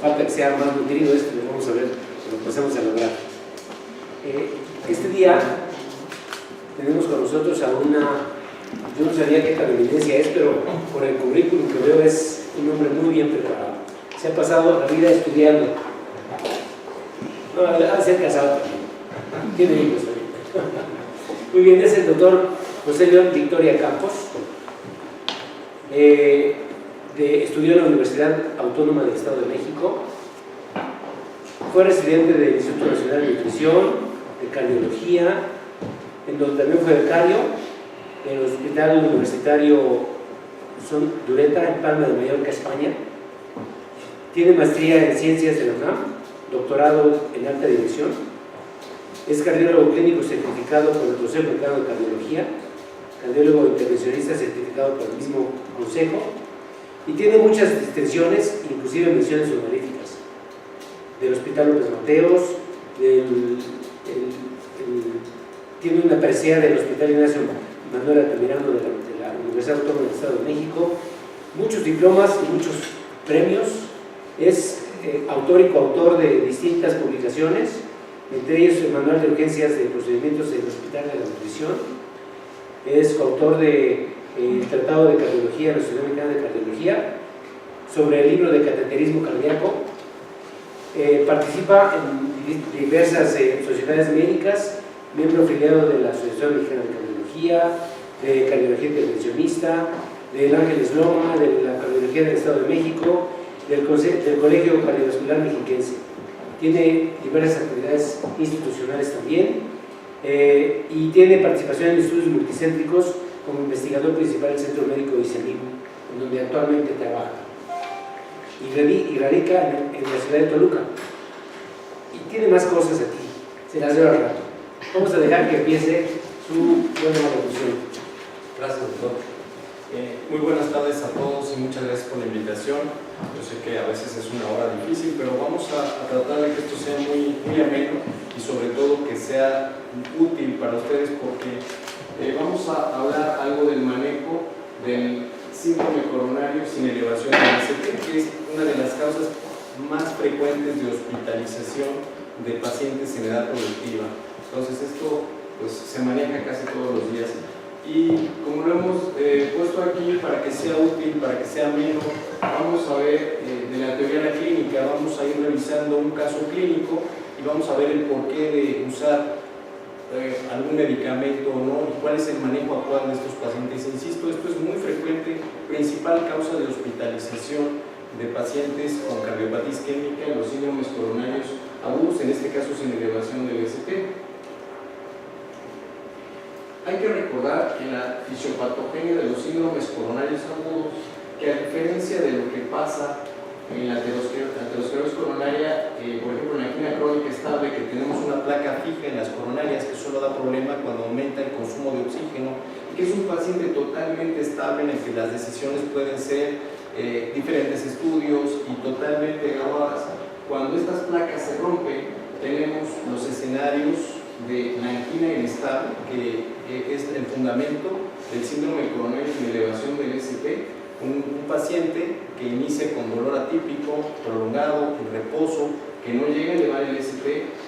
falta que sea más nutrido esto, lo vamos a ver, lo empezamos a lograr. Este día tenemos con nosotros a una, yo no sabía qué tan evidencia es, pero por el currículum que veo es un hombre muy bien preparado. Se ha pasado la vida estudiando. No, ha de ser casado también. Tiene hijos también. Muy bien, es el doctor José León Victoria Campos. Estudió en la Universidad Autónoma del Estado de México. Fue residente del Instituto Nacional de Nutrición, de Cardiología, en donde también fue becario en el Hospital Universitario Son Dureta, en Palma de Mallorca, España. Tiene maestría en Ciencias de la UNAM, doctorado en Alta Dirección. Es cardiólogo clínico certificado por el Consejo Mexicano de Cardiología, cardiólogo intervencionista certificado por el mismo Consejo, y tiene muchas distinciones, inclusive menciones honoríficas, del Hospital López Mateos, tiene una presea del Hospital Ignacio Manuel Altamirano de la Universidad Autónoma del Estado de México, muchos diplomas y muchos premios. Es autor y coautor de distintas publicaciones, entre ellos el Manual de Urgencias de Procedimientos del Hospital de la Nutrición. Es coautor del Tratado de Cardiología de la Sociedad Mexicana de Cardiología, sobre el libro de cateterismo cardíaco. Participa en diversas sociedades médicas, miembro afiliado de la Asociación Mexicana de Cardiología, de Cardiología Intervencionista, del Ángeles Loma, de la Cardiología del Estado de México, del Colegio Cardiovascular Mexiquense. Tiene diversas actividades institucionales también, y tiene participación en estudios multicéntricos como investigador principal del Centro Médico ICEMIM, en donde actualmente trabaja. Y radica en la ciudad de Toluca. Y tiene más cosas aquí, se las veo al rato. Vamos a dejar que empiece su buena locución. Gracias, doctor. Muy buenas tardes a todos y muchas gracias por la invitación. Yo sé que a veces es una hora difícil, pero vamos a tratar de que esto sea muy ameno y sobre todo que sea útil para ustedes, porque vamos a hablar algo del manejo del síndrome coronario sin elevación de ACT, que es una de las causas más frecuentes de hospitalización de pacientes en edad productiva. Entonces esto pues, se maneja casi todos los días. Y como lo hemos puesto aquí para que sea útil, para que sea ameno, vamos a ver de la teoría a la clínica, vamos a ir revisando un caso clínico y vamos a ver el porqué de usar algún medicamento o no y cuál es el manejo actual de estos pacientes. Insisto, esto es muy frecuente, principal causa de hospitalización de pacientes con cardiopatía isquémica, los síndromes coronarios agudos, en este caso sin elevación del ST. Hay que recordar en la fisiopatogenia de los síndromes coronarios agudos que a diferencia de lo que pasa en la aterosclerosis coronaria, por ejemplo en la angina crónica estable, que tenemos una placa fija en las coronarias que solo da problema cuando aumenta el consumo de oxígeno, y que es un paciente totalmente estable en el que las decisiones pueden ser diferentes estudios y totalmente grabadas. Cuando estas placas se rompen, tenemos los escenarios de la angina inestable, que es el fundamento del síndrome coronario sin elevación del ST, un paciente que inicia con dolor atípico, prolongado, en reposo, que no llega a elevar el ST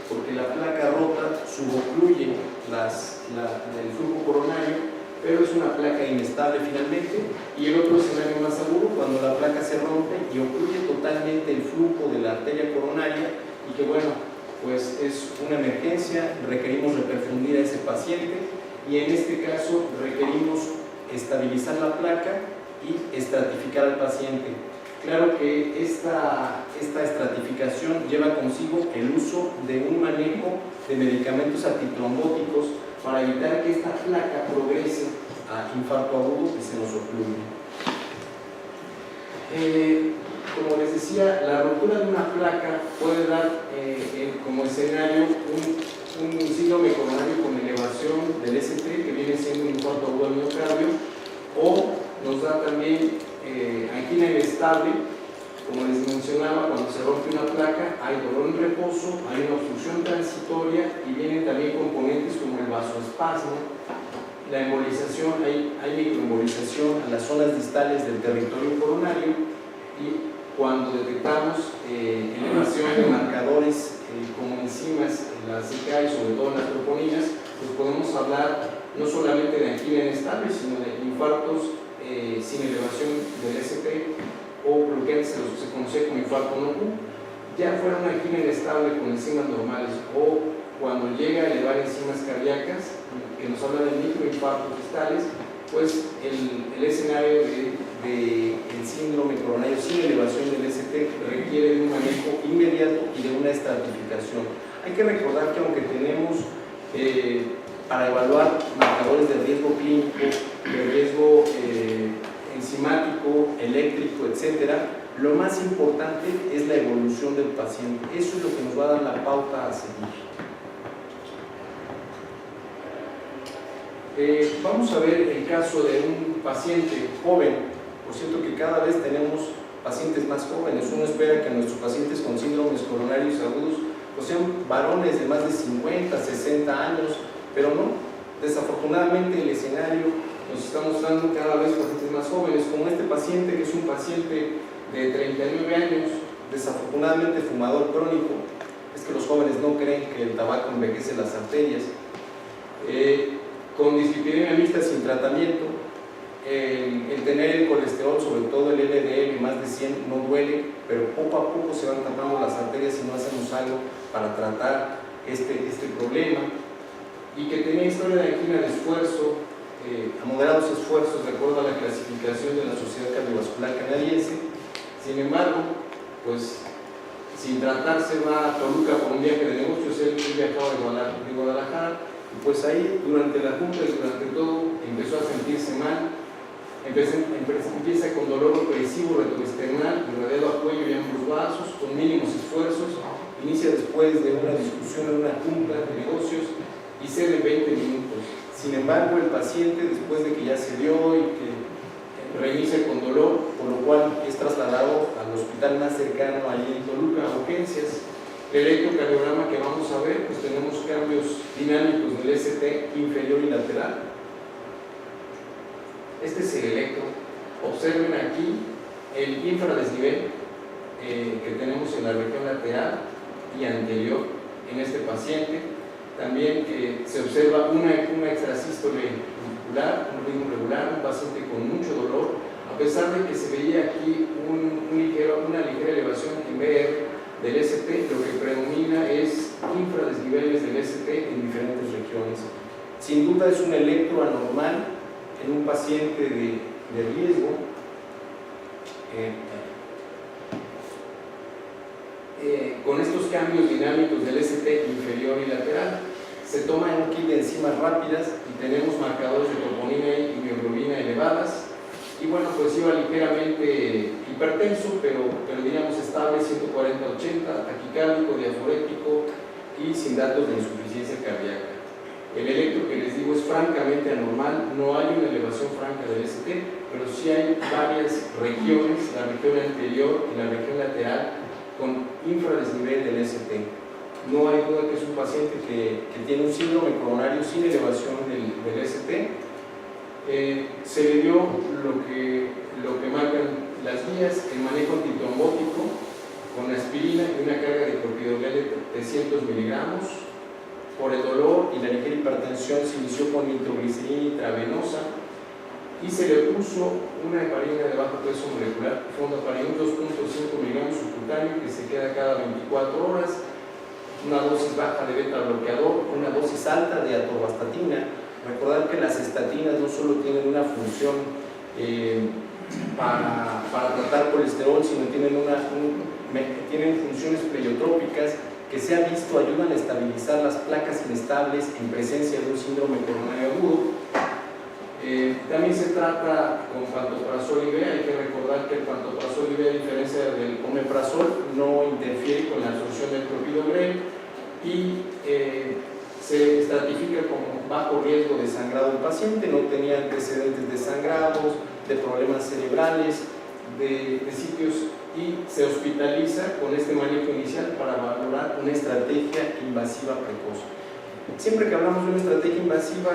porque la placa rota subocluye el flujo coronario, pero es una placa inestable finalmente. Y el otro escenario más agudo, cuando la placa se rompe y ocluye totalmente el flujo de la arteria coronaria y que bueno, pues es una emergencia, requerimos reperfundir a ese paciente y en este caso requerimos estabilizar la placa y estratificar al paciente. Claro que esta estratificación lleva consigo el uso de un manejo de medicamentos antitrombóticos para evitar que esta placa progrese a infarto agudo y se nos ocluye. Como les decía, la ruptura de una placa puede dar como escenario un síndrome coronario con elevación del ST, que viene siendo un infarto agudo al miocardio, o nos da también angina inestable. Como les mencionaba, cuando se rompe una placa hay dolor en reposo, hay una obstrucción transitoria y vienen también componentes como el vasoespasmo, la embolización, hay microembolización a las zonas distales del territorio coronario y cuando detectamos elevación de marcadores como enzimas en la CK y sobre todo en las troponinas, pues podemos hablar no solamente de angina inestable, sino de infartos sin elevación del ST o lo que antes se conocía como infarto no Q, ya fuera una angina inestable con enzimas normales o cuando llega a elevar enzimas cardíacas, que nos habla de microinfartos distales, pues el escenario del síndrome coronario sin elevación del ST requiere de un manejo inmediato y de una estratificación. Hay que recordar que aunque tenemos para evaluar marcadores de riesgo clínico, de riesgo enzimático, eléctrico, etcétera, lo más importante es la evolución del paciente. Eso es lo que nos va a dar la pauta a seguir. Vamos a ver el caso de un paciente joven. Por cierto que cada vez tenemos pacientes más jóvenes. Uno espera que nuestros pacientes con síndromes coronarios agudos pues sean varones de más de 50, 60 años, pero no. Desafortunadamente el escenario nos está mostrando cada vez pacientes más jóvenes, como este paciente que es un paciente de 39 años, desafortunadamente fumador crónico. Es que los jóvenes no creen que el tabaco envejece las arterias. Con dislipidemia mixta sin tratamiento, el tener el colesterol, sobre todo el LDL más de 100, no duele, pero poco a poco se van tapando las arterias si no hacemos algo para tratar este problema, y que tenía historia de angina de esfuerzo, a moderados esfuerzos de acuerdo a la clasificación de la Sociedad Cardiovascular Canadiense. Sin embargo, pues sin tratarse va a Toluca por un viaje de negocios. Él viajaba de Guadalajara, y pues ahí durante la junta y durante todo empezó a sentirse mal. Empieza con dolor opresivo retroesternal, irradiado a cuello y ambos brazos, con mínimos esfuerzos. Inicia después de una discusión en una junta de negocios y cede 20 minutos. Sin embargo, el paciente, después de que ya se dio y que reinicia con dolor, por lo cual es trasladado al hospital más cercano allí en Toluca, a urgencias. El electrocardiograma que vamos a ver, pues tenemos cambios dinámicos del ST inferior y lateral. Este es el electro. Observen aquí el infradesnivel que tenemos en la región lateral y anterior en este paciente. También se observa una extrasístole ventricular, un ritmo regular, un paciente con mucho dolor, a pesar de que se veía aquí una ligera elevación en BR del ST. Lo que predomina es infradesniveles del ST en diferentes regiones. Sin duda es un electro anormal en un paciente de riesgo. Con estos cambios dinámicos del ST inferior y lateral, se toma un kit de enzimas rápidas y tenemos marcadores de troponina y mioglobina elevadas. Y bueno, pues iba ligeramente hipertenso, pero diríamos estable, 140-80, taquicárdico, diaforético y sin datos de insuficiencia cardíaca. El electro que les digo es francamente anormal, no hay una elevación franca del ST, pero sí hay varias regiones, la región anterior y la región lateral, con infradesnivel del ST. No hay duda que es un paciente que tiene un síndrome coronario sin elevación del ST. Se le dio lo que marcan las guías, el manejo antitrombótico con aspirina y una carga de clopidogrel de 300 miligramos. Por el dolor y la ligera hipertensión se inició con nitroglicerina intravenosa y se le puso una heparina de bajo peso molecular, fondaparin 2.5 miligramos subcutáneo, que se queda cada 24 horas, una dosis baja de beta bloqueador, una dosis alta de atorvastatina. Recordar que las estatinas no solo tienen una función para tratar colesterol, sino tienen funciones pleiotrópicas que se ha visto ayudan a estabilizar las placas inestables en presencia de un síndrome coronario agudo. También se trata con pantoprazol IV. Hay que recordar que el pantoprazol IV, a diferencia del omeprazol, no interfiere con la absorción del clopidogrel y se estratifica como bajo riesgo de sangrado del paciente. No tenía antecedentes de sangrados, de problemas cerebrales, de sitios, y se hospitaliza con este manejo inicial para valorar una estrategia invasiva precoz. Siempre que hablamos de una estrategia invasiva,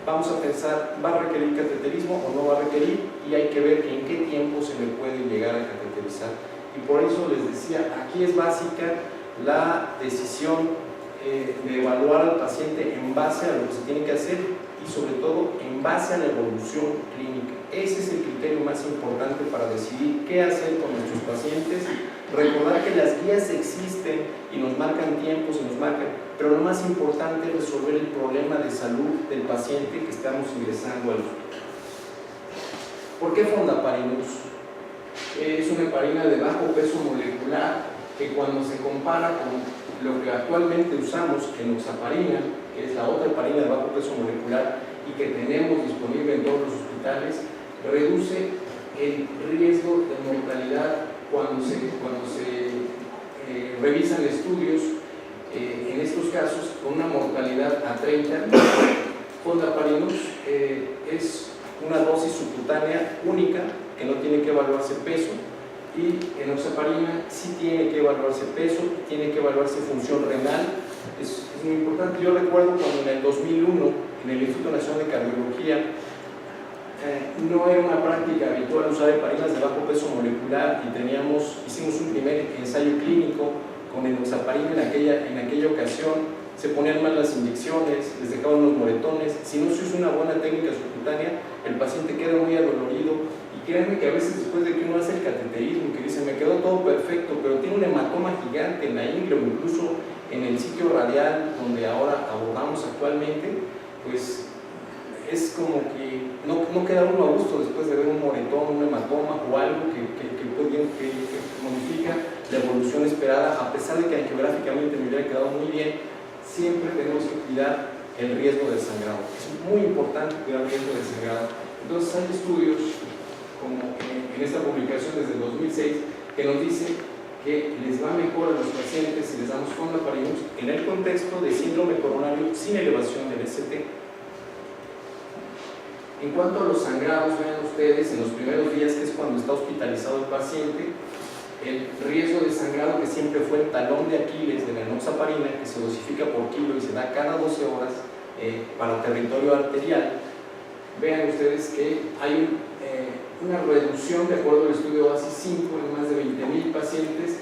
vamos a pensar, ¿va a requerir cateterismo o no va a requerir? Y hay que ver en qué tiempo se le puede llegar a cateterizar. y por eso les decía, aquí es básica la decisión de evaluar al paciente en base a lo que se tiene que hacer y sobre todo en base a la evolución clínica. Ese es el criterio más importante para decidir qué hacer con nuestros pacientes. Recordar que las guías existen y nos marcan tiempos y nos marcan, pero lo más importante es resolver el problema de salud del paciente que estamos ingresando al hospital. ¿Por qué Fondaparinux? Es una heparina de bajo peso molecular que cuando se compara con lo que actualmente usamos, enoxaparina, que es la otra heparina de bajo peso molecular y que tenemos disponible en todos los hospitales, reduce el riesgo de mortalidad cuando se revisan estudios, en estos casos con una mortalidad a 30 días. Fondaparinux es una dosis subcutánea única que no tiene que evaluarse peso, y enoxaparina sí tiene que evaluarse peso, tiene que evaluarse función renal. Es muy importante. Yo recuerdo cuando en el 2001 en el Instituto Nacional de Cardiología no era una práctica habitual usar heparinas de bajo peso molecular y hicimos un primer ensayo clínico con enoxaparina en aquella ocasión. Se ponían mal las inyecciones, les dejaban unos moretones. Si no se usa una buena técnica subcutánea, el paciente queda muy adolorido. Y créanme que a veces después de que uno hace el cateterismo, que dice me quedó todo perfecto, pero tiene un hematoma gigante en la ingle o incluso en el sitio radial donde ahora abordamos actualmente, pues es como que no queda uno a gusto después de ver un moretón, un hematoma o algo que modifica la evolución esperada, a pesar de que angiográficamente me hubiera quedado muy bien. Siempre tenemos que cuidar el riesgo del sangrado. Es muy importante cuidar el riesgo del sangrado. Entonces hay estudios, como en esta publicación desde el 2006, que nos dice que les va mejor a los pacientes si les damos Fondaparinux en el contexto de síndrome coronario sin elevación del ST. En cuanto a los sangrados, vean ustedes, en los primeros días, que es cuando está hospitalizado el paciente, el riesgo de sangrado, que siempre fue el talón de Aquiles de la enoxaparina, que se dosifica por kilo y se da cada 12 horas para territorio arterial. Vean ustedes que hay una reducción, de acuerdo al estudio OASIS 5, en más de 20,000 pacientes,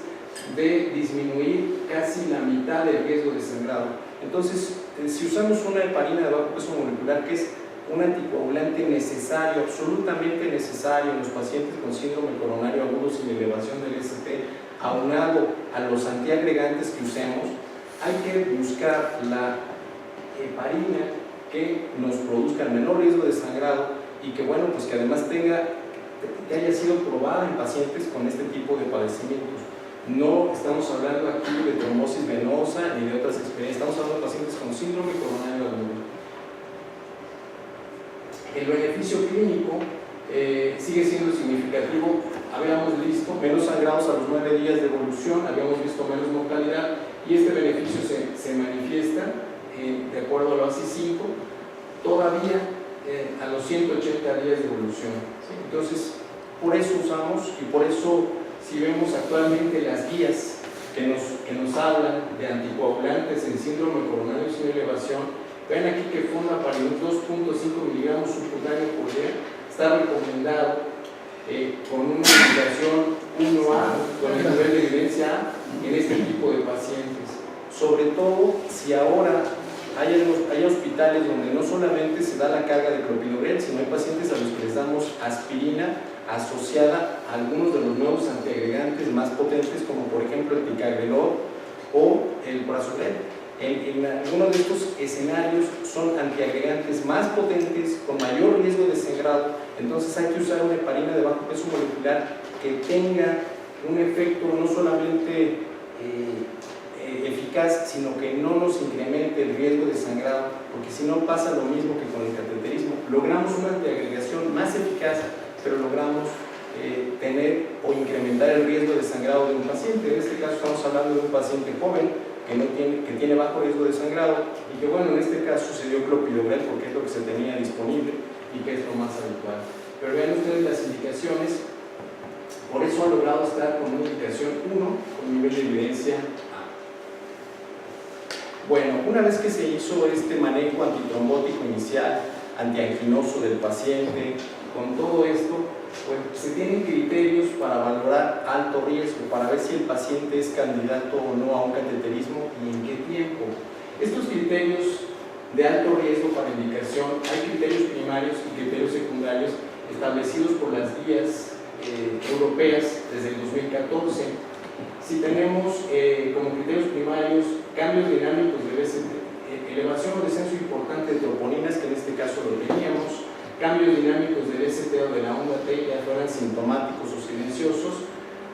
de disminuir casi la mitad del riesgo de sangrado. Entonces, si usamos una heparina de bajo peso molecular, que es un anticoagulante necesario, absolutamente necesario en los pacientes con síndrome coronario agudo sin elevación del ST, aunado a los antiagregantes que usemos, hay que buscar la heparina que nos produzca el menor riesgo de sangrado y que, bueno, pues que además que haya sido probada en pacientes con este tipo de padecimientos. No estamos hablando aquí de trombosis venosa ni de otras experiencias, estamos hablando de pacientes con síndrome coronario agudo. El beneficio clínico sigue siendo significativo. Habíamos visto menos sangrados a los 9 días de evolución, habíamos visto menos mortalidad, y este beneficio se manifiesta, de acuerdo a la OASIS 5, todavía a los 180 días de evolución. ¿Sí? Entonces, por eso usamos, y por eso, si vemos actualmente las guías que nos hablan de anticoagulantes en síndrome coronario sin elevación, ven aquí que Fondaparinux 2.5 miligramos subcutáneo por día está recomendado con una indicación 1A, con el nivel de evidencia A, en este tipo de pacientes. Sobre todo si ahora hay hospitales donde no solamente se da la carga de clopidogrel, sino hay pacientes a los que les damos aspirina asociada a algunos de los nuevos antiagregantes más potentes, como por ejemplo el ticagrelor o el prazolam. En algunos de estos escenarios son antiagregantes más potentes, con mayor riesgo de sangrado. Entonces hay que usar una heparina de bajo peso molecular que tenga un efecto no solamente eficaz, sino que no nos incremente el riesgo de sangrado, porque si no pasa lo mismo que con el cateterismo. Logramos una antiagregación más eficaz, pero logramos tener o incrementar el riesgo de sangrado de un paciente. En este caso estamos hablando de un paciente joven que tiene bajo riesgo de sangrado y que, bueno, en este caso se dio clopidogrel porque es lo que se tenía disponible y que es lo más habitual. Pero vean ustedes las indicaciones, por eso ha logrado estar con una indicación 1 con nivel de evidencia A. Bueno, una vez que se hizo este manejo antitrombótico inicial, antianginoso del paciente, con todo esto, pues se tienen criterios para valorar alto riesgo, para ver si el paciente es candidato o no a un cateterismo y en qué tiempo. Estos criterios de alto riesgo para indicación, hay criterios primarios y criterios secundarios establecidos por las guías europeas desde el 2014. Si tenemos como criterios primarios cambios dinámicos de BCT, elevación o descenso importante de troponinas, que en este caso lo teníamos, cambios dinámicos del ST o de la onda T, ya fueran sintomáticos o silenciosos,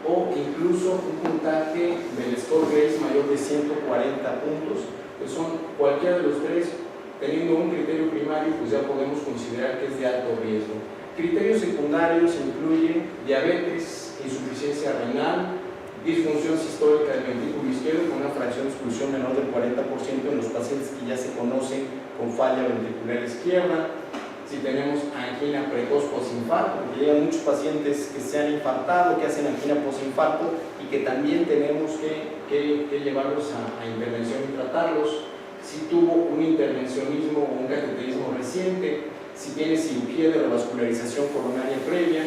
o incluso un puntaje del score Grace mayor de 140 puntos, que son cualquiera de los tres. Teniendo un criterio primario, pues ya podemos considerar que es de alto riesgo. Criterios secundarios incluyen diabetes, insuficiencia renal, disfunción sistólica del ventrículo izquierdo con una fracción de exclusión menor del 40% en los pacientes que ya se conocen con falla ventricular izquierda. Si tenemos angina precoz posinfarto, porque llegan muchos pacientes que se han infartado, que hacen angina posinfarto y que también tenemos que llevarlos a intervención y tratarlos. Si tuvo un intervencionismo o un cateterismo reciente, si tiene cirugía de revascularización coronaria previa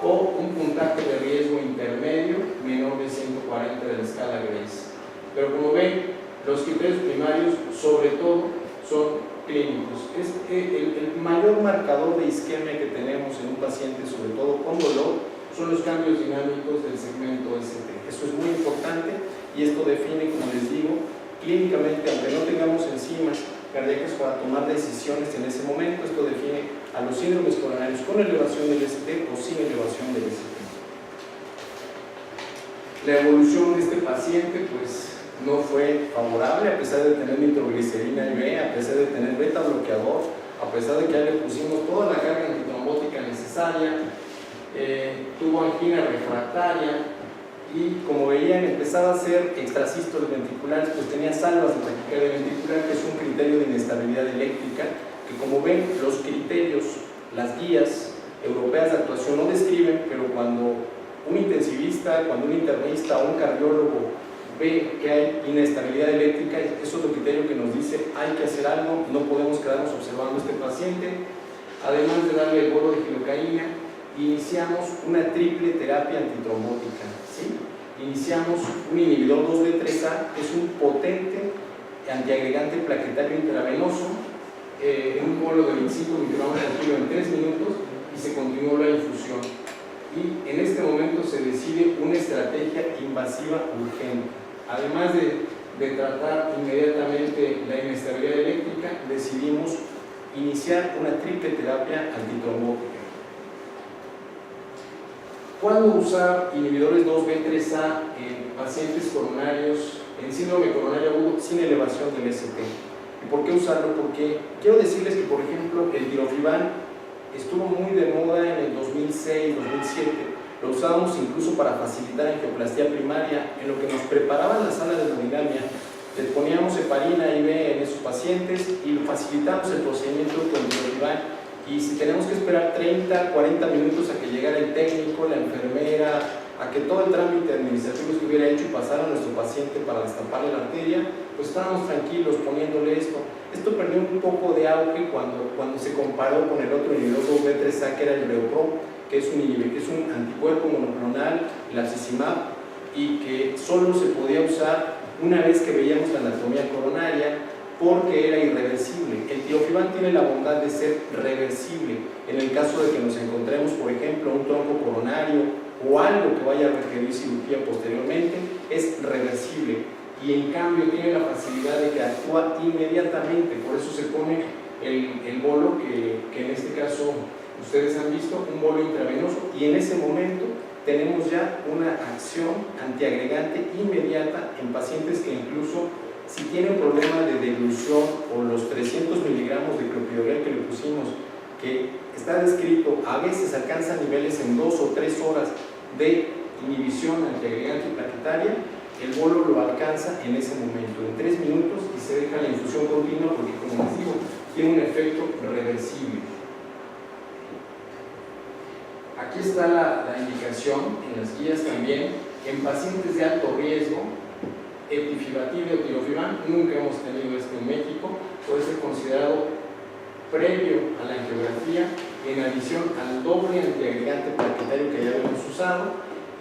o un puntaje de riesgo intermedio menor de 140 de la escala Grace. Pero como ven, los criterios primarios sobre todo son clínicos. El mayor marcador de isquemia que tenemos en un paciente, sobre todo con dolor, son los cambios dinámicos del segmento ST. Eso es muy importante y esto define, como les digo, clínicamente, aunque no tengamos enzimas cardíacas para tomar decisiones en ese momento, esto define a los síndromes coronarios con elevación del ST o sin elevación del ST. La evolución de este paciente pues no fue favorable, a pesar de tener nitroglicerina IV, a pesar de tener beta bloqueador, a pesar de que ya le pusimos toda la carga antitrombótica necesaria, tuvo angina refractaria, y como veían empezaba a ser extrasístoles ventriculares, pues tenía salvas de taquicardia ventricular, que es un criterio de inestabilidad eléctrica, que como ven los criterios, las guías europeas de actuación no describen, pero cuando un intensivista, cuando un internista o un cardiólogo ve que hay inestabilidad eléctrica, es otro criterio que nos dice hay que hacer algo, no podemos quedarnos observando a este paciente. Además de darle el bolo de gilocaína, iniciamos una triple terapia antitrombótica, ¿sí? Iniciamos un inhibidor 2B3A, que es un potente antiagregante plaquetario intravenoso, en un bolo de 25 microgramos por kilo en 3 minutos, y se continuó la infusión. Y en este momento se decide una estrategia invasiva urgente. Además de tratar inmediatamente la inestabilidad eléctrica, decidimos iniciar una triple terapia antitrombótica. ¿Cuándo usar inhibidores 2B3A en pacientes coronarios, en síndrome coronario agudo sin elevación del ST? ¿Y por qué usarlo? Porque quiero decirles que, por ejemplo, el tirofiban estuvo muy de moda en el 2006, 2007. Lo usábamos incluso para facilitar angioplastía primaria. En lo que nos preparaban la sala de hemodinamia, le poníamos heparina IV en esos pacientes y facilitamos el procedimiento con tirofiban. Y si tenemos que esperar 30, 40 minutos a que llegara el técnico, la enfermera, a que todo el trámite administrativo estuviera hecho y pasara a nuestro paciente para destaparle la arteria, pues estábamos tranquilos poniéndole esto. Esto perdió un poco de auge cuando se comparó con el otro inhibidor 2B3A, que era el Breopro, que es un anticuerpo monoclonal, el abscisimmab, y que solo se podía usar una vez que veíamos la anatomía coronaria, porque era irreversible. El tirofiban tiene la bondad de ser reversible en el caso de que nos encontremos, por ejemplo, un tronco coronario o algo que vaya a requerir cirugía posteriormente, es reversible, y en cambio tiene la facilidad de que actúa inmediatamente. Por eso se pone el bolo que en este caso ustedes han visto, un bolo intravenoso, y en ese momento tenemos ya una acción antiagregante inmediata en pacientes que incluso, si tienen problema de dilución o los 300 miligramos de clopidogrel que le pusimos, que está descrito, a veces alcanza niveles en 2 o 3 horas de inhibición antiagregante plaquetaria, el bolo lo alcanza en ese momento, en 3 minutos, y se deja la infusión continua porque, como les digo, tiene un efecto reversible. Aquí está la indicación en las guías también. En pacientes de alto riesgo, eptifibatide o tirofiban, nunca hemos tenido esto en México, puede ser considerado previo a la angiografía en adición al doble antiagregante plaquetario que ya habíamos usado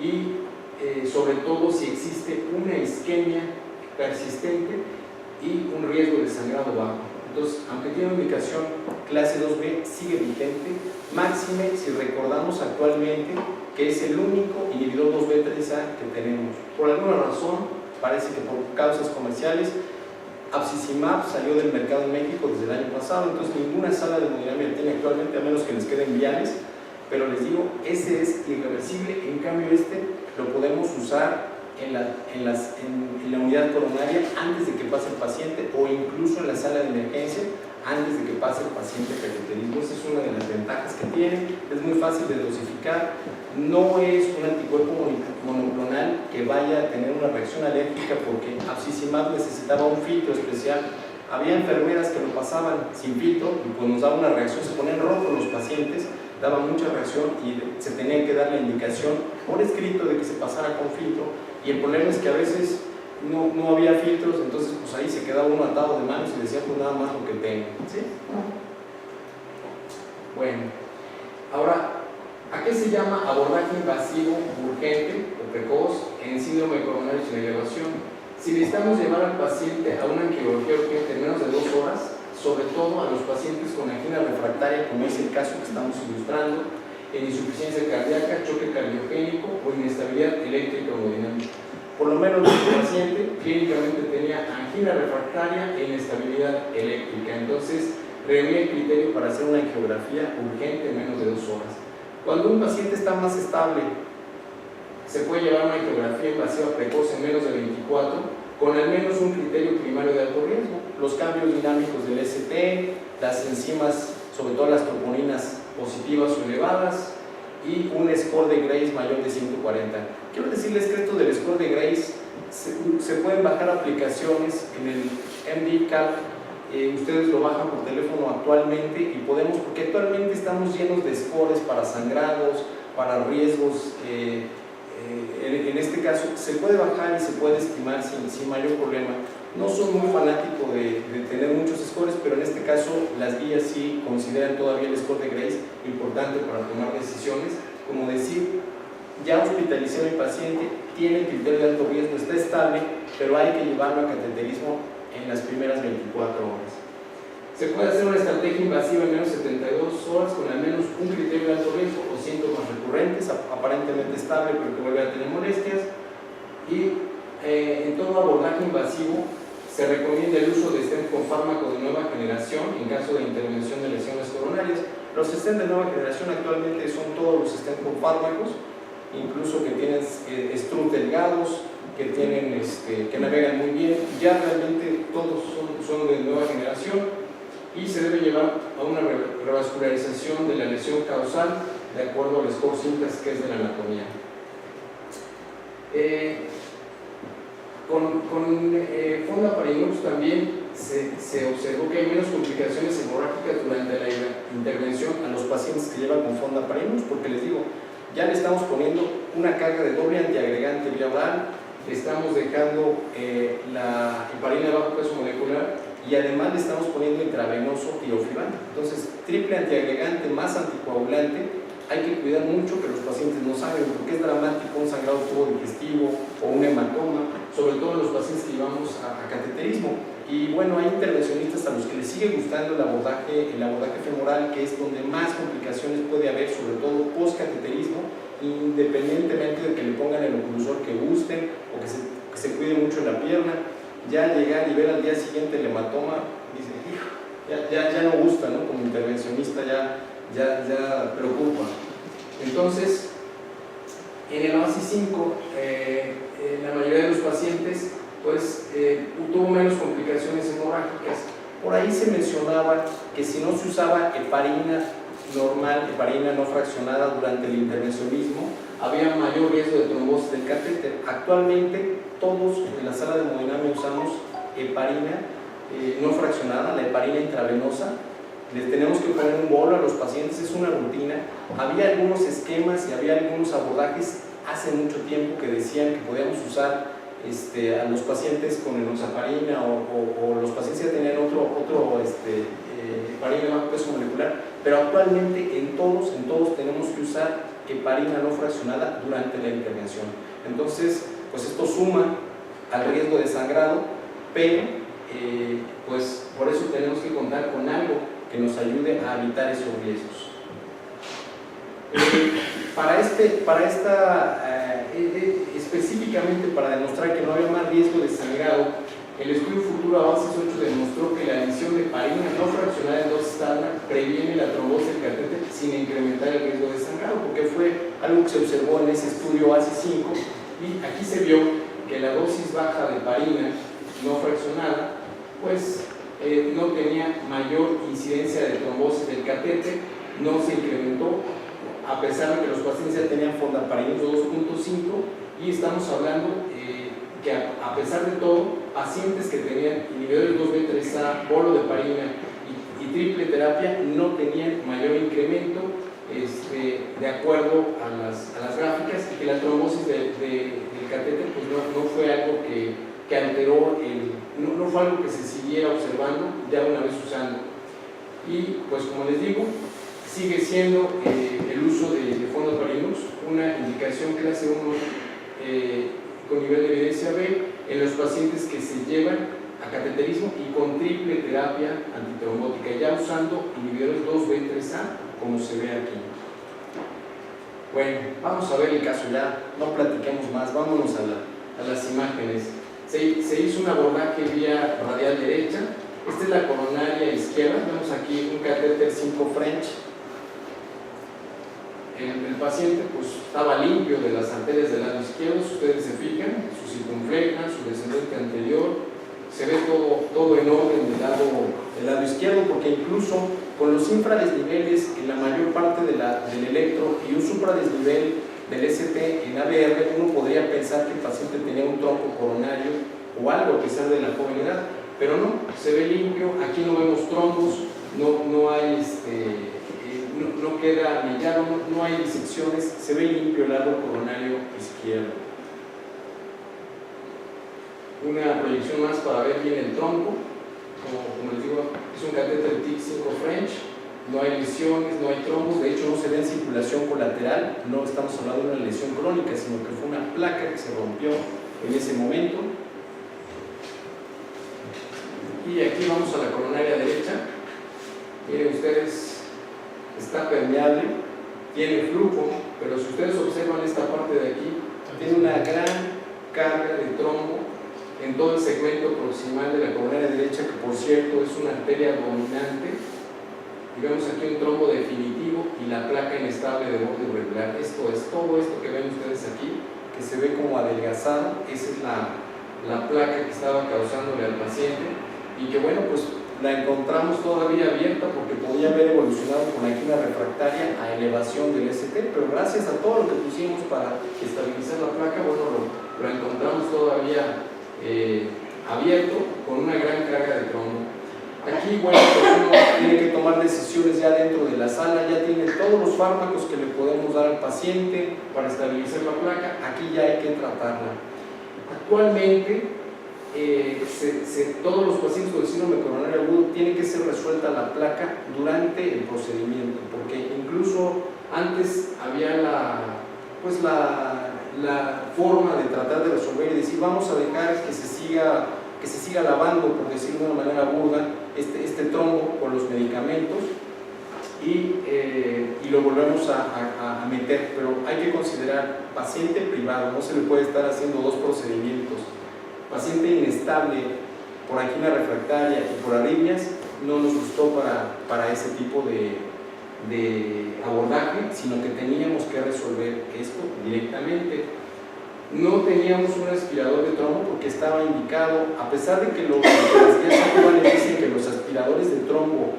y sobre todo si existe una isquemia persistente y un riesgo de sangrado bajo. Entonces, aunque tiene una indicación clase 2B, sigue vigente, máxime si recordamos actualmente que es el único inhibidor 2B3A que tenemos. Por alguna razón, parece que por causas comerciales, Abcicimab salió del mercado en México desde el año pasado, entonces ninguna sala de hemodinamia tiene actualmente, a menos que les queden viales, pero les digo, ese es irreversible. En cambio este lo podemos usar en la unidad coronaria antes de que pase el paciente, o incluso en la sala de emergencia antes de que pase el paciente cateterismo. Esa es una de las ventajas que tiene, es muy fácil de dosificar, no es un anticuerpo monoclonal que vaya a tener una reacción alérgica, porque Abcicimab necesitaba un filtro especial. Había enfermeras que lo pasaban sin filtro y pues nos daba una reacción, se ponían rojos los pacientes, daba mucha reacción y se tenía que dar la indicación por escrito de que se pasara con filtro, y el problema es que a veces no había filtros, entonces pues ahí se quedaba uno atado de manos y decía pues nada más lo que tengo, ¿sí? Bueno, ahora, ¿a qué se llama abordaje invasivo urgente o precoz en síndrome coronario sin elevación? Si necesitamos llevar al paciente a una angiografía urgente en menos de 2 horas, sobre todo a los pacientes con angina refractaria, como es el caso que estamos ilustrando, en insuficiencia cardíaca, choque cardiogénico o inestabilidad eléctrica o hemodinámica. Por lo menos el paciente clínicamente tenía angina refractaria e inestabilidad eléctrica, entonces reunía el criterio para hacer una angiografía urgente en menos de 2 horas. Cuando un paciente está más estable, se puede llevar una angiografía invasiva precoz en menos de 24, con al menos un criterio primario de alto riesgo: los cambios dinámicos del ST, las enzimas, sobre todo las troponinas positivas o elevadas, y un score de Grace mayor de 140. Quiero decirles que esto del score de Grace se pueden bajar aplicaciones en el MDCalc. Ustedes lo bajan por teléfono actualmente y podemos, porque actualmente estamos llenos de scores para sangrados, para riesgos. En este caso se puede bajar y se puede estimar sin mayor problema. No soy muy fanático de tener muchos scores, pero en este caso las guías sí consideran todavía el score de Grace importante para tomar decisiones, como decir, ya hospitalicé a mi paciente, tiene criterio de alto riesgo, está estable, pero hay que llevarlo a cateterismo en las primeras 24 horas. Se puede hacer una estrategia invasiva en menos de 72 horas con al menos un criterio de alto riesgo o síntomas recurrentes, aparentemente estable pero que vuelve a tener molestias. Y en todo abordaje invasivo se recomienda el uso de stent con fármaco de nueva generación en caso de intervención de lesiones coronarias. Los stents de nueva generación actualmente son todos los stents con fármacos, incluso que tienen struts delgados, que navegan muy bien. Ya realmente todos son de nueva generación, y se debe llevar a una revascularización de la lesión causal de acuerdo al score CINTAS, que es de la anatomía. Con Fondaparinux también se observó que hay menos complicaciones hemorrágicas durante la intervención a los pacientes que llevan con Fondaparinux, porque les digo, ya le estamos poniendo una carga de doble antiagregante vía oral, le estamos dejando la heparina de bajo peso molecular, y además le estamos poniendo intravenoso tirofiban. Entonces, triple antiagregante más anticoagulante. Hay que cuidar mucho que los pacientes no sangren, porque es dramático un sangrado tubo digestivo o un hematoma, sobre todo los pacientes que llevamos a cateterismo. Y bueno, hay intervencionistas a los que les sigue gustando el abordaje femoral, que es donde más complicaciones puede haber, sobre todo post-cateterismo, independientemente de que le pongan el oclusor que gusten o que se cuide mucho la pierna. Ya llegar y ver al día siguiente el hematoma, dice, hijo, ya no gusta, ¿no? Como intervencionista ya preocupa. Entonces, en el AVACI 5, la mayoría de los pacientes pues tuvo menos complicaciones hemorrágicas. Por ahí se mencionaba que si no se usaba heparina normal, heparina no fraccionada durante el intervencionismo, había mayor riesgo de trombosis del catéter. Actualmente todos en la sala de hemodinamia usamos heparina no fraccionada, la heparina intravenosa. Les tenemos que poner un bolo a los pacientes, es una rutina. Había algunos esquemas y había algunos abordajes hace mucho tiempo que decían que podíamos usar a los pacientes con enoxaparina o los pacientes que tenían otro heparina de bajo peso molecular, pero actualmente en todos tenemos que usar heparina no fraccionada durante la intervención. Entonces, pues esto suma al riesgo de sangrado, pero pues por eso tenemos que contar con algo que nos ayude a evitar esos riesgos. Específicamente para demostrar que no había más riesgo de sangrado, el estudio Futuro Avances 8 demostró que la adición de heparina no fraccionada en dosis estándar previene la trombosis del catéter sin incrementar el riesgo de sangrado, porque fue algo que se observó en ese estudio ASI 5, y aquí se vio que la dosis baja de heparina no fraccionada pues no tenía mayor incidencia de trombosis del catéter, no se incrementó a pesar de que los pacientes ya tenían fondaparinos 2.5, y estamos hablando que a pesar de todo, pacientes que tenían inhibidores 2B3A, bolo de heparina y triple terapia no tenían mayor incremento de acuerdo a las gráficas, y que la trombosis del catéter pues no fue algo que alteró, no fue algo que se siguiera observando ya una vez usando. Y pues como les digo, sigue siendo el uso de fondaparinos una indicación clase 1 con nivel de evidencia B en los pacientes que se llevan a cateterismo y con triple terapia antitrombótica, ya usando inhibidores 2B3A como se ve aquí. Bueno, vamos a ver el caso, ya no platiquemos más, vámonos a las imágenes. Se hizo un abordaje vía radial derecha. Esta es la coronaria izquierda, vemos aquí un catéter 5 French. El paciente pues estaba limpio de las arterias del lado izquierdo, si ustedes se fijan, su circunfleja, su descendente anterior, se ve todo en orden del lado izquierdo, porque incluso con los infradesniveles en la mayor parte del electro y un supradesnivel del ST en ABR, uno podría pensar que el paciente tenía un tronco coronario o algo a pesar de la joven edad, pero no, se ve limpio, aquí no vemos trombos, no hay no queda mellado, no hay disecciones, se ve limpio el lado coronario izquierdo. Una proyección más para ver bien el tronco, como les digo, es un catéter TIC 5 French, no hay lesiones, no hay trombos, de hecho no se ve en circulación colateral, no estamos hablando de una lesión crónica, sino que fue una placa que se rompió en ese momento. Y aquí vamos a la coronaria derecha, miren ustedes, está permeable, tiene flujo, pero si ustedes observan esta parte de aquí, tiene una gran carga de trombo en todo el segmento proximal de la coronaria derecha, que por cierto es una arteria dominante, y vemos aquí un trombo definitivo y la placa inestable de borde irregular. Esto es todo esto que ven ustedes aquí, que se ve como adelgazado, esa es la placa que estaba causándole al paciente, y que bueno, pues la encontramos todavía abierta porque podía haber evolucionado con angina refractaria a elevación del ST, pero gracias a todo lo que pusimos para estabilizar la placa, bueno, lo encontramos todavía abierto con una gran carga de trombo. Aquí, bueno, pues uno tiene que tomar decisiones ya dentro de la sala, ya tiene todos los fármacos que le podemos dar al paciente para estabilizar la placa, aquí ya hay que tratarla. Actualmente, todos los pacientes con síndrome coronario agudo tiene que ser resuelta la placa durante el procedimiento, porque incluso antes había la forma de tratar de resolver y decir vamos a dejar que se siga lavando, por decirlo de una manera burda, este trombo con los medicamentos y lo volvemos a meter, pero hay que considerar paciente privado, no se le puede estar haciendo dos procedimientos. Paciente inestable por angina refractaria y por arritmias no nos gustó para ese tipo de abordaje, sino que teníamos que resolver esto directamente. No teníamos un aspirador de trombo porque estaba indicado, a pesar de que las guías actuales dicen que los aspiradores de trombo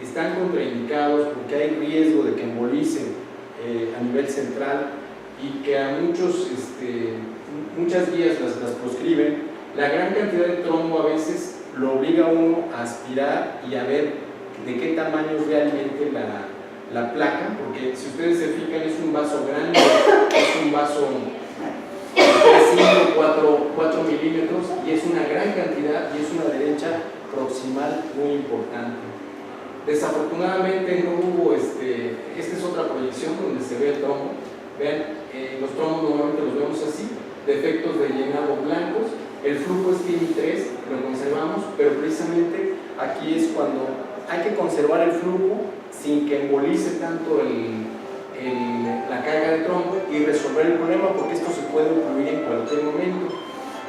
están contraindicados porque hay riesgo de que embolicen a nivel central y que a muchas guías las proscriben, la gran cantidad de trombo a veces lo obliga a uno a aspirar y a ver de qué tamaño es realmente la placa, porque si ustedes se fijan es un vaso grande, es un vaso de 3 5, 4 milímetros, y es una gran cantidad y es una derecha proximal muy importante. Desafortunadamente no hubo, esta es otra proyección donde se ve el trombo. Vean, los trombos normalmente los vemos así, defectos de llenado blancos. El flujo es TIMI 3, lo conservamos, pero precisamente aquí es cuando hay que conservar el flujo sin que embolice tanto la carga de trombo y resolver el problema, porque esto se puede ocurrir en cualquier momento.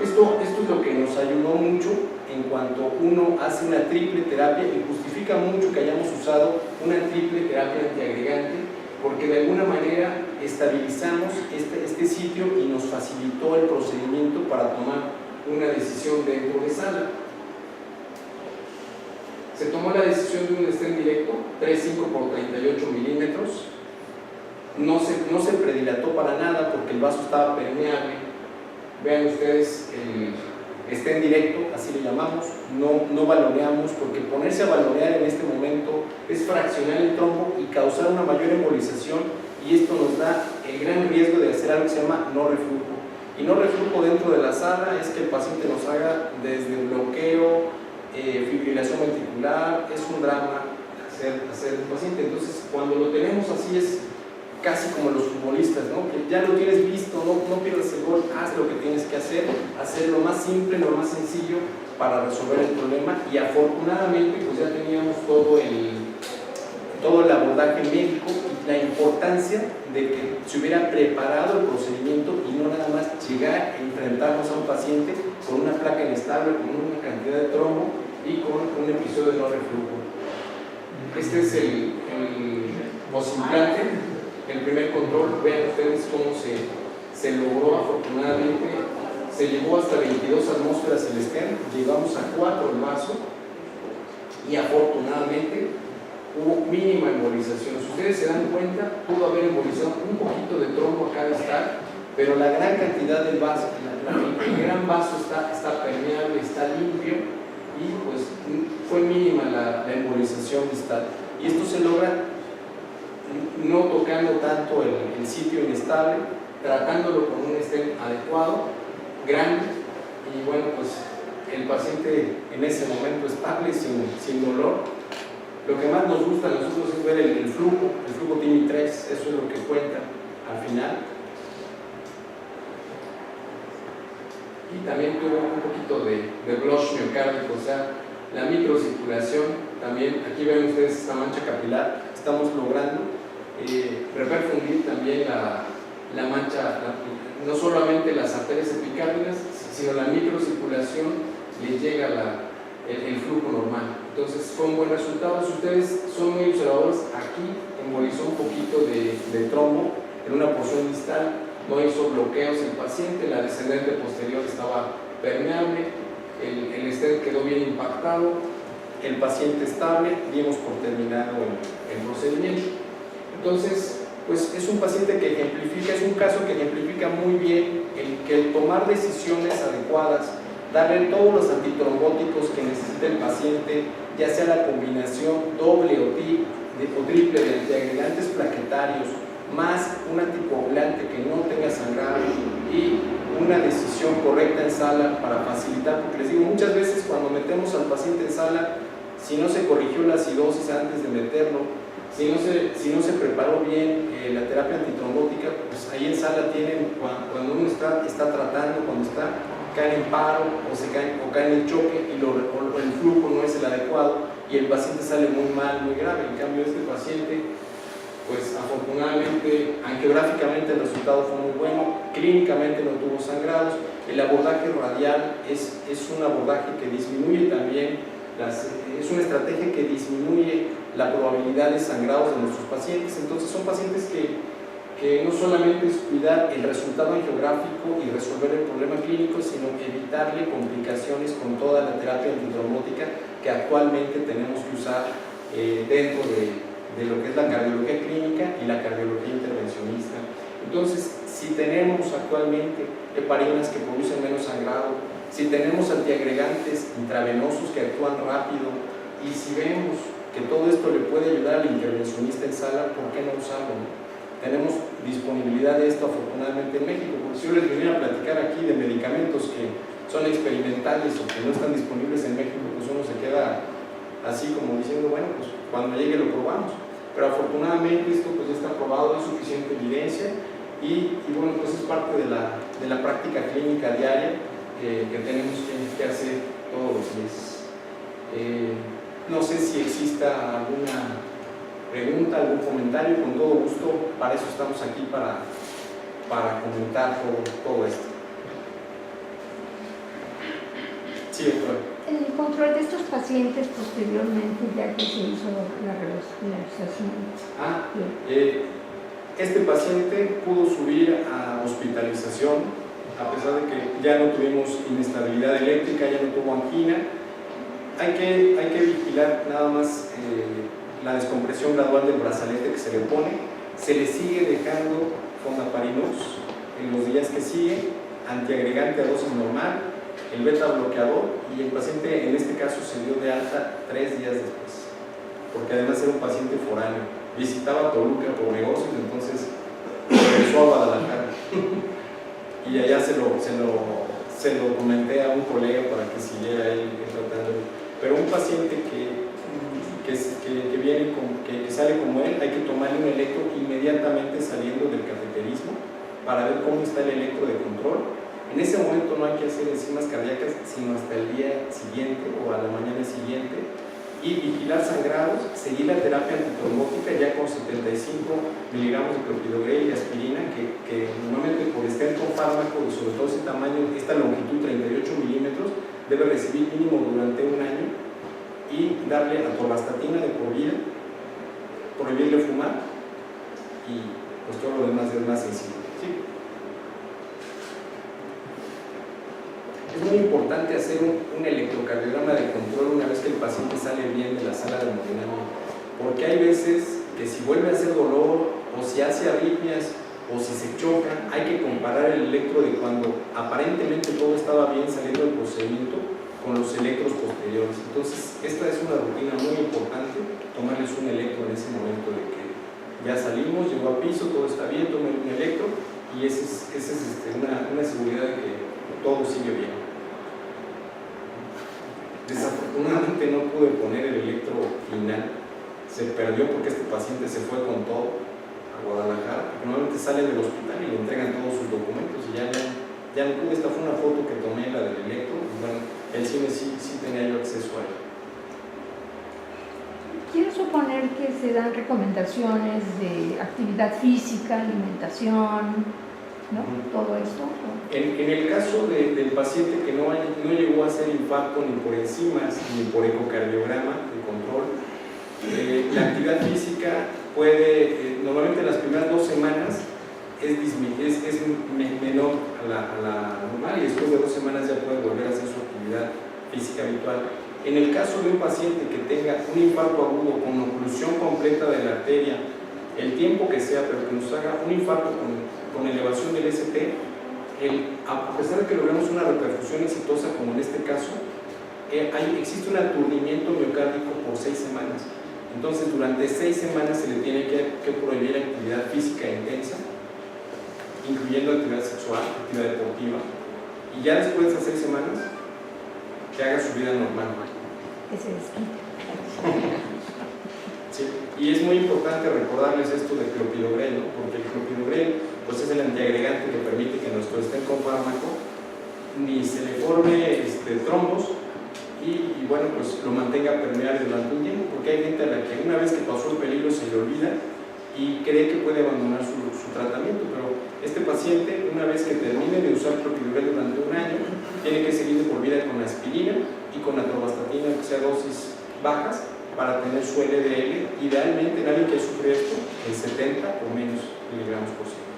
Esto es lo que nos ayudó mucho en cuanto uno hace una triple terapia, y justifica mucho que hayamos usado una triple terapia antiagregante, porque de alguna manera estabilizamos este sitio y nos facilitó el procedimiento para tomar una decisión dentro de sala. Se tomó la decisión de un stent directo, 3.5 por 38 milímetros. No se predilató para nada porque el vaso estaba permeable. Vean ustedes el stent directo, así le llamamos, no baloneamos, porque ponerse a balonear en este momento es fraccionar el trombo y causar una mayor embolización, y esto nos da el gran riesgo de hacer algo que se llama no reflujo. Y no reflujo dentro de la sala es que el paciente nos haga desde bloqueo, fibrilación ventricular. Es un drama hacer un paciente. Entonces, cuando lo tenemos así es casi como los futbolistas, ¿no? Que ya lo tienes visto, no pierdas el gol, haz lo que tienes que hacer lo más simple, lo más sencillo para resolver el problema. Y afortunadamente pues ya teníamos todo el abordaje médico y la importancia de que se hubiera preparado el procedimiento y no nada más llegar a enfrentarnos a un paciente con una placa inestable, con una cantidad de trombo y con un episodio de no reflujo. Este es el posimplante, el primer control. Vean ustedes cómo se logró. Afortunadamente se llegó hasta 22 atmósferas el stent, llegamos a 4 el vaso, y afortunadamente hubo mínima embolización. Si ustedes se dan cuenta, pudo haber embolizado un poquito de trombo acá de estar, pero la gran cantidad del vaso, el gran vaso está permeable, está limpio, y pues fue mínima la embolización distal. Y esto se logra no tocando tanto el sitio inestable, tratándolo con un stent adecuado, grande, y bueno, pues el paciente en ese momento estable, sin dolor. Lo que más nos gusta a nosotros es ver el flujo TIMI 3, eso es lo que cuenta al final. Y también tuvo un poquito de blush miocárdico, o sea, la microcirculación. También aquí ven ustedes esta mancha capilar. Estamos logrando reperfundir también la mancha, no solamente las arterias epicárdinas, sino la microcirculación le llega el flujo normal. Entonces fue un buen resultado. Si ustedes son muy observadores, aquí embolizó un poquito de trombo en una porción distal, no hizo bloqueos el paciente, la descendente posterior estaba permeable, el stent quedó bien impactado, el paciente estable, dimos por terminado el procedimiento. Entonces, pues es un paciente que ejemplifica, es un caso que ejemplifica muy bien el tomar decisiones adecuadas, darle todos los antitrombóticos que necesita el paciente, ya sea la combinación doble o triple de antiagregantes plaquetarios, más un anticoagulante que no tenga sangrado, y una decisión correcta en sala para facilitar, porque les digo, muchas veces cuando metemos al paciente en sala, si no se corrigió la acidosis antes de meterlo, si no se preparó bien la terapia antitrombótica, pues ahí en sala tienen, cuando uno está tratando, caen en paro o caen en choque y el flujo no es el adecuado y el paciente sale muy mal, muy grave. En cambio este paciente, pues afortunadamente, angiográficamente el resultado fue muy bueno, clínicamente no tuvo sangrados, el abordaje radial es un abordaje que disminuye también, es una estrategia que disminuye la probabilidad de sangrados de nuestros pacientes. Entonces son pacientes que no solamente es cuidar el resultado angiográfico y resolver el problema clínico, sino evitarle complicaciones con toda la terapia antitrombótica que actualmente tenemos que usar dentro de lo que es la cardiología clínica y la cardiología intervencionista. Entonces, si tenemos actualmente heparinas que producen menos sangrado, si tenemos antiagregantes intravenosos que actúan rápido, y si vemos que todo esto le puede ayudar al intervencionista en sala, ¿por qué no usarlo? tenemos disponibilidad de esto afortunadamente en México, porque si yo les viniera a platicar aquí de medicamentos que son experimentales o que no están disponibles en México, pues uno se queda así como diciendo, bueno, pues cuando llegue lo probamos. Pero afortunadamente esto pues ya está probado, hay suficiente evidencia y bueno, pues es parte de la práctica clínica diaria que tenemos que hacer todos los días. No sé si exista alguna pregunta, algún comentario, con todo gusto, para eso estamos aquí, para comentar todo esto. Sí, doctor. El control de estos pacientes posteriormente, ya que se hizo la realización. Este paciente pudo subir a hospitalización, a pesar de que ya no tuvimos inestabilidad eléctrica, ya no tuvo angina. Hay que vigilar nada más la descompresión gradual del brazalete que se le pone. Se le sigue dejando fondaparinux en los días que siguen, antiagregante a dosis normal, el beta bloqueador, y el paciente en este caso se dio de alta 3 días después, porque además era un paciente foráneo, visitaba Toluca por negocios, entonces regresó a Guadalajara y allá se lo comenté a un colega para que siguiera él tratándolo. Pero un paciente que viene que sale como él, hay que tomarle un electro inmediatamente saliendo del cateterismo para ver cómo está el electro de control. En ese momento no hay que hacer enzimas cardíacas sino hasta el día siguiente o a la mañana siguiente, y vigilar sangrados, seguir la terapia antitrombótica ya con 75 miligramos de clopidogrel y aspirina, que normalmente por estar con fármaco y sobre todo ese tamaño, esta longitud 38 milímetros, debe recibir mínimo durante un año, y darle atorvastatina de por vida, prohibirle fumar, y pues todo lo demás es más sencillo. ¿Sí? Es muy importante hacer un electrocardiograma de control una vez que el paciente sale bien de la sala de hemodinamia, porque hay veces que si vuelve a hacer dolor, o si hace arritmias, o si se choca, hay que comparar el electro de cuando aparentemente todo estaba bien saliendo del procedimiento con los electros posteriores. Entonces, esta es una rutina muy importante, tomarles un electro en ese momento de que ya salimos, llegó a piso, todo está bien, tomen un electro, y esa es una seguridad de que todo sigue bien. Desafortunadamente no pude poner el electro final, se perdió porque este paciente se fue con todo a Guadalajara, porque normalmente sale del hospital y le entregan todos sus documentos, y ya no pude. Esta fue una foto que tomé, la del electro, y bueno, el cine sí tenía yo acceso a él. Quiero suponer que se dan recomendaciones de actividad física, alimentación, ¿no? Todo esto. En el caso del paciente que no llegó a hacer infarto ni por enzimas ni por ecocardiograma de control, la actividad física puede, normalmente las primeras 2 semanas es menor a la normal, y después de 2 semanas ya puede volver a hacer su actividad física habitual. En el caso de un paciente que tenga un infarto agudo con oclusión completa de la arteria, el tiempo que sea, pero que nos haga un infarto con elevación del ST, a pesar de que logramos una reperfusión exitosa como en este caso, existe un aturdimiento miocárdico por 6 semanas. Entonces durante 6 semanas se le tiene que prohibir actividad física intensa, incluyendo actividad sexual, actividad deportiva, y ya después de esas 6 semanas que haga su vida normal. Que se desquite. Sí. Y es muy importante recordarles esto del clopidogrel, ¿no? Porque el clopidogrel pues es el antiagregante que permite que nuestro estén con fármaco ni se le forme trombos, y bueno, pues lo mantenga permeable durante un tiempo, porque hay gente a la que una vez que pasó el peligro se le olvida y cree que puede abandonar su tratamiento, pero este paciente, una vez que termine de usar clopidogrel durante un año, tiene que seguir de por vida con aspirina y con atorvastatina, que sea dosis bajas, para tener su LDL, idealmente en alguien que sufre esto, en 70 o menos miligramos por ciento.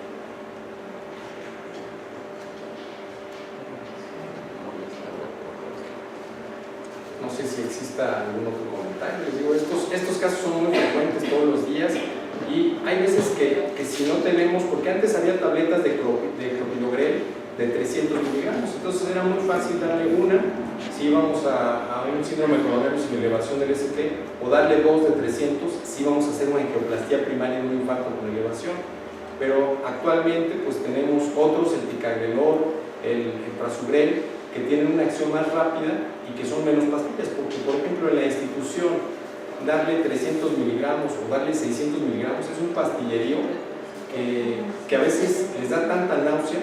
No sé si exista algún otro comentario. Les digo, estos casos son muy frecuentes todos los días, y hay veces que si no tenemos, porque antes había tabletas de clopidogrel de 300 miligramos, entonces era muy fácil darle una si íbamos a un síndrome coronario sin elevación del ST, o darle 2 de 300 si íbamos a hacer una angioplastía primaria en un infarto con elevación. pero actualmente pues tenemos otros, el ticagrelor, el prasugrel, que tienen una acción más rápida y que son menos pastillas, porque por ejemplo en la institución darle 300 miligramos o darle 600 miligramos es un pastillerío que a veces les da tanta náusea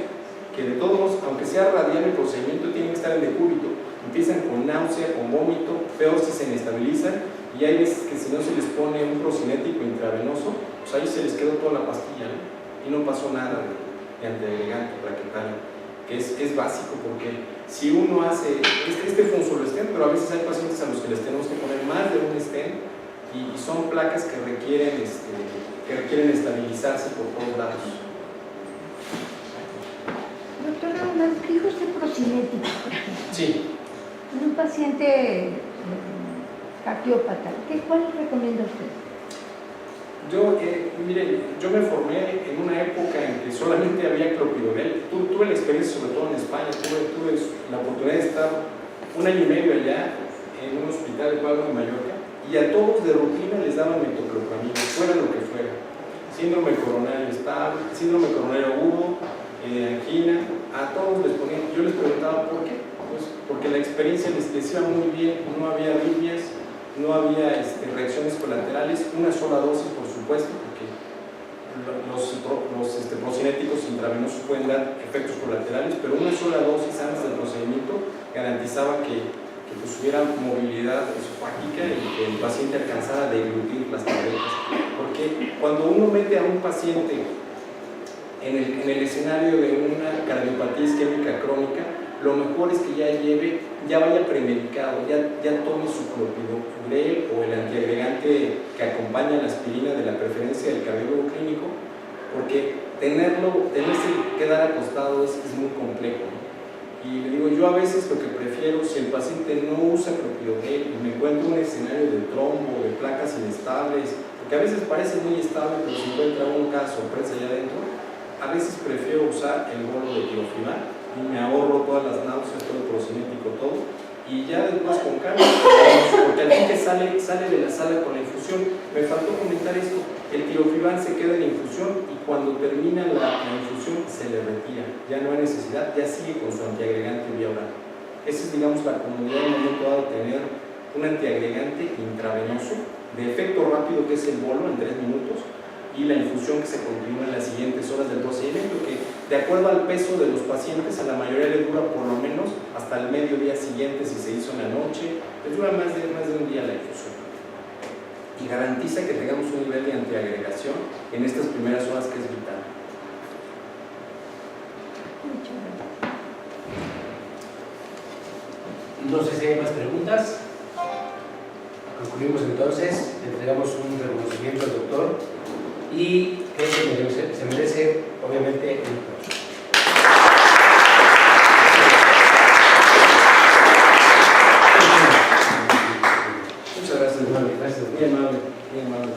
que de todos modos, aunque sea radial el procedimiento, tienen que estar en decúbito. Empiezan con náusea, con vómito, peor si se inestabilizan, y hay veces que si no se les pone un procinético intravenoso, pues ahí se les quedó toda la pastilla, ¿no? Y no pasó nada de antiagregante plaquetario, que es básico, porque si uno hace, este fue un solo stent, pero a veces hay pacientes a los que les tenemos que poner más de un stent, y son placas que requieren estabilizarse por todos lados. Doctor Raúl, ¿qué dijo usted procinético, por ejemplo? Sí. En un paciente cardiópata, ¿cuál recomienda usted? Mire, yo me formé en una época en que solamente había clopidogrel. Tuve la experiencia, sobre todo en España, tuve la oportunidad de estar 1 año y medio allá en un hospital de Palma de Mallorca, y a todos de rutina les daban metoclopramida, fuera lo que fuera. Síndrome coronario estable, síndrome coronario agudo, angina, a todos les ponían. Yo les preguntaba por qué, pues porque la experiencia les iba muy bien, no había arritmias, no había reacciones colaterales, una sola dosis por supuesto, porque los procinéticos intravenosos pueden dar efectos colaterales, pero una sola dosis antes del procedimiento garantizaba que pues hubiera movilidad esofágica y que el paciente alcanzara a deglutir las tabletas. Porque cuando uno mete a un paciente en el escenario de una cardiopatía isquémica crónica, lo mejor es que ya vaya premedicado, ya tome su clopidogrel o el antiagregante que acompaña la aspirina de la preferencia del cardiólogo clínico, porque tenerse que dar acostado es muy complejo. Y le digo, yo a veces lo que prefiero, si el paciente no usa clopidogrel y me encuentro un escenario de trombo, de placas inestables, porque a veces parece muy estable, pero se encuentra un caso sorpresa allá adentro, a veces prefiero usar el bolo de tirofiban y me ahorro todas las náuseas, todo el procinético, todo, y ya después con calma, porque al fin que sale de la sala con la infusión. Me faltó comentar esto: el tirofiban se queda en infusión y cuando termina la infusión se le retira, ya no hay necesidad, ya sigue con su antiagregante vía oral. Esa es, digamos, la comodidad en un momento dado, tener un antiagregante intravenoso de efecto rápido, que es el bolo en 3 minutos, y la infusión que se continúa en las siguientes horas del procedimiento, que de acuerdo al peso de los pacientes a la mayoría les dura por lo menos hasta el mediodía siguiente si se hizo en la noche, les dura más de un día la infusión, y garantiza que tengamos un nivel de antiagregación en estas primeras horas, que es vital. Muchas gracias. No sé si hay más preguntas. Concluimos entonces, le entregamos un reconocimiento al doctor y creo que se merece, obviamente, el aplauso. Muchas gracias. Gracias, muy amable, muy amable.